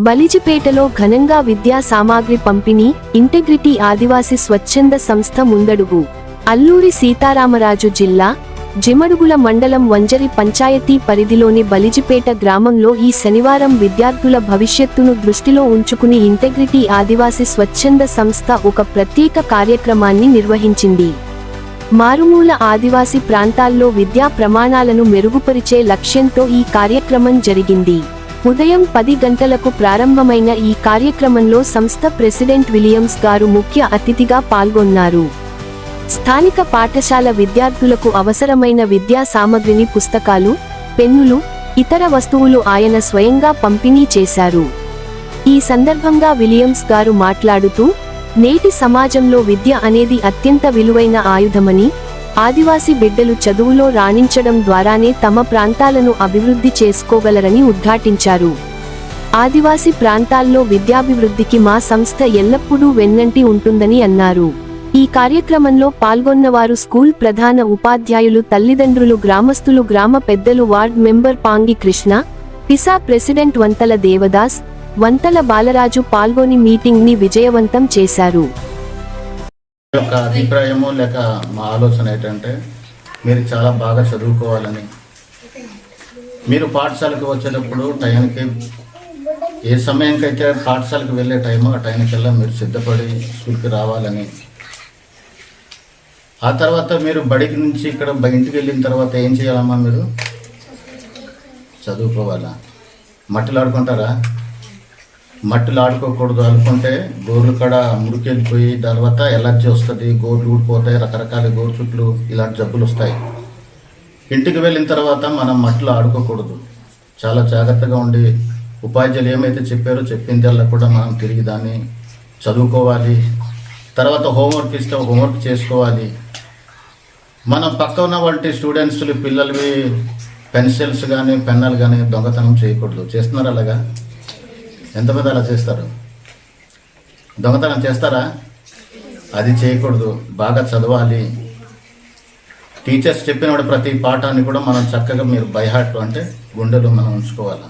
బలిజిపేటలో ఘనంగా విద్యా సామాగ్రి పంపిణీ. ఇంటెగ్రిటీ ఆదివాసి స్వచ్ఛంద సంస్థ ముందడుగు. అల్లూరి సీతారామరాజు జిల్లా జిమడుగుల మండలం వంజరి పంచాయతీ పరిధిలోని బలిజిపేట గ్రామంలో ఈ శనివారం విద్యార్థుల భవిష్యత్తును దృష్టిలో ఉంచుకుని ఇంటెగ్రిటీ ఆదివాసి స్వచ్ఛంద సంస్థ ఒక ప్రత్యేక కార్యక్రమాన్ని నిర్వహించింది. మారుమూల ఆదివాసి ప్రాంతాల్లో విద్యా ప్రమాణాలను మెరుగుపరిచే లక్ష్యంతో ఈ కార్యక్రమం జరిగింది. ఉదయం 10 గంటలకు ప్రారంభమైన ఈ కార్యక్రమంలో సంస్థ ప్రెసిడెంట్ విలియమ్స్ గారు ముఖ్య అతిథిగా పాల్గొన్నారు. స్థానిక పాఠశాల విద్యార్థులకు అవసరమైన విద్యా సామగ్రిని పుస్తకాలు, పెన్నులు, ఇతర వస్తువులు ఆయన స్వయంగా పంపిణీ చేశారు. ఈ సందర్భంగా విలియమ్స్ గారు మాట్లాడుతూ, నేటి సమాజంలో విద్య అనేది అత్యంత విలువైన ఆయుధమని, ఆదివాసి బిడ్డలు చదువులో రాణించడం ద్వారానే తమ ప్రాంతాలను అభివృద్ధి చేసుకోగలరని ఉద్ఘాటించారు. ఆదివాసి ప్రాంతాల్లో విద్యాభివృద్ధికి మా సంస్థ ఎల్లప్పుడూ వెన్నంటి ఉంటుందని అన్నారు. ఈ కార్యక్రమంలో పాల్గొన్నవారు స్కూల్ ప్రధాన ఉపాధ్యాయులు, తల్లిదండ్రులు, గ్రామస్తులు, గ్రామ పెద్దలు, ward member Pangi Krishna, PESA president Vanthala Devadas, Vanthala Balaraju పాల్గొని మీటింగ్ ని విజయవంతం చేశారు. యొక్క అభిప్రాయము లేక మా ఆలోచన ఏంటంటే, మీరు చాలా బాగా చదువుకోవాలని, మీరు పాఠశాలకు వచ్చేటప్పుడు టైంకి ఏ సమయానికైతే పాఠశాలకు వెళ్ళే టైమో ఆ టైంకల్లా మీరు సిద్ధపడి స్కూల్కి రావాలని, ఆ తర్వాత మీరు బడికి నుంచి ఇక్కడ ఇంటికి వెళ్ళిన తర్వాత ఏం చేయాలమ్మా, మీరు చదువుకోవాలా. మట్టిలో ఆడుకుంటారా? మట్టిలో ఆడుకోకూడదు. ఆడుకుంటే గోర్లు కూడా మురికెళ్ళిపోయి తర్వాత ఎలర్జీ వస్తుంది, గోర్లు ఊడిపోతాయి, రకరకాల గోరు చుట్లు ఇలాంటి జబ్బులు వస్తాయి. ఇంటికి వెళ్ళిన తర్వాత మనం మట్టిలో ఆడుకోకూడదు. చాలా జాగ్రత్తగా ఉండి ఉపాధ్యాయులు ఏమైతే చెప్పారో చెప్పిందల్లా కూడా మనం తిరిగి దాన్ని చదువుకోవాలి. తర్వాత హోంవర్క్ ఇస్తే హోంవర్క్ చేసుకోవాలి. మనం పక్క ఉన్న వంటి స్టూడెంట్స్ పిల్లలవి పెన్సిల్స్ కానీ పెన్నులు కానీ దొంగతనం చేయకూడదు. చేస్తున్నారు అలాగా? ఎంతమంది అలా చేస్తారు? దొంగతనం చేస్తారా? అది చేయకూడదు. బాగా చదవాలి. టీచర్స్ చెప్పిన ప్రతి పాఠాన్ని కూడా మనం చక్కగా మీరు బై హార్ట్ అంటే గుండెలో మనం ఉంచుకోవాలి.